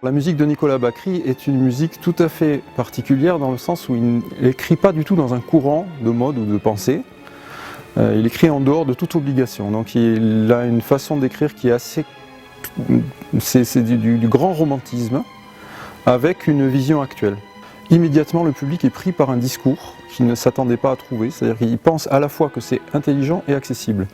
La musique de Nicolas Bacri est une musique tout à fait particulière dans le sens où il n'écrit pas du tout dans un courant de mode ou de pensée. Il écrit en dehors de toute obligation. Donc il a une façon d'écrire qui est assez... C'est du grand romantisme avec une vision actuelle. Immédiatement, le public est pris par un discours qu'il ne s'attendait pas à trouver. C'est-à-dire qu'il pense à la fois que c'est intelligent et accessible.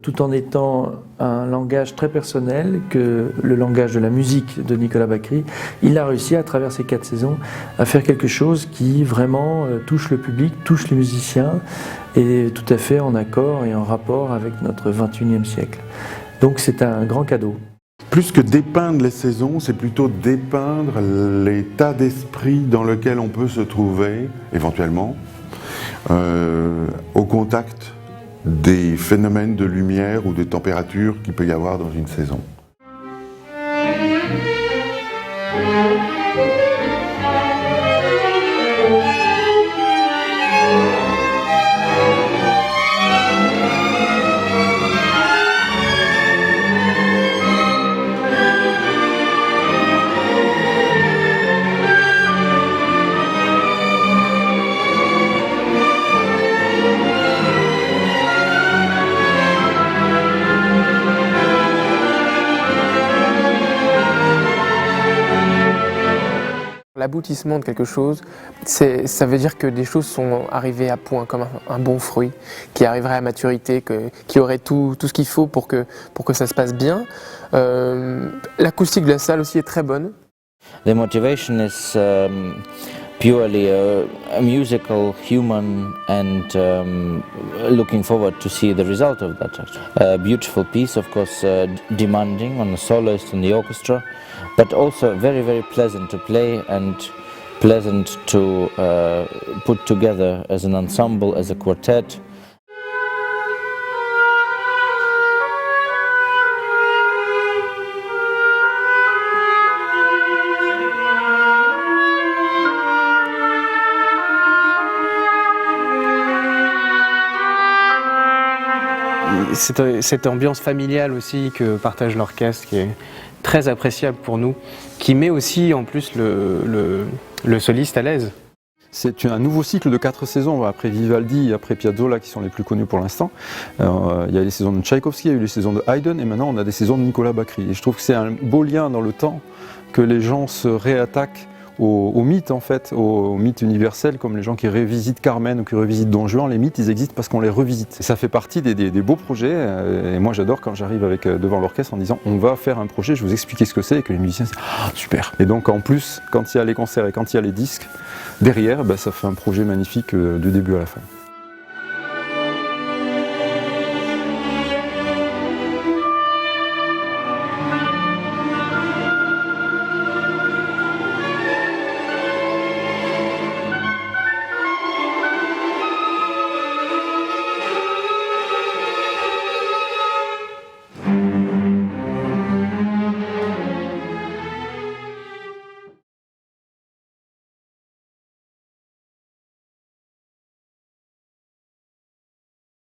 Tout en étant un langage très personnel, que le langage de la musique de Nicolas Bacri, il a réussi à travers ces 4 saisons à faire quelque chose qui vraiment touche le public, touche les musiciens et tout à fait en accord et en rapport avec notre 21e siècle. Donc c'est un grand cadeau. Plus que dépeindre les saisons, c'est plutôt dépeindre l'état d'esprit dans lequel on peut se trouver, éventuellement, au contact des phénomènes de lumière ou de température qu'il peut y avoir dans une saison. L'aboutissement de quelque chose, ça veut dire que des choses sont arrivées à point, comme un bon fruit, qui arriverait à maturité, qui aurait tout ce qu'il faut pour que ça se passe bien. L'acoustique de la salle aussi est très bonne. The motivation is purely a musical, human, and looking forward to see the result of that. A beautiful piece, of course, demanding on the soloist and the orchestra, but also very, very pleasant to play and pleasant to put together as an ensemble, as a quartet. Cette ambiance familiale aussi que partage l'orchestre qui est très appréciable pour nous, qui met aussi en plus le soliste à l'aise. C'est un nouveau cycle de 4 saisons, après Vivaldi et après Piazzolla qui sont les plus connus pour l'instant. Il y a les saisons de Tchaïkovski, il y a eu les saisons de Haydn et maintenant on a des saisons de Nicolas Bacri. Et je trouve que c'est un beau lien dans le temps que les gens se réattaquent au mythe en fait, au mythe universel, comme les gens qui revisitent Carmen ou qui revisitent Don Juan. Les mythes ils existent parce qu'on les revisite. Et ça fait partie des beaux projets et moi j'adore quand j'arrive devant l'orchestre en disant on va faire un projet, je vais vous expliquer ce que c'est et que les musiciens disent ah, super. Et donc en plus quand il y a les concerts et quand il y a les disques derrière, ça fait un projet magnifique du début à la fin.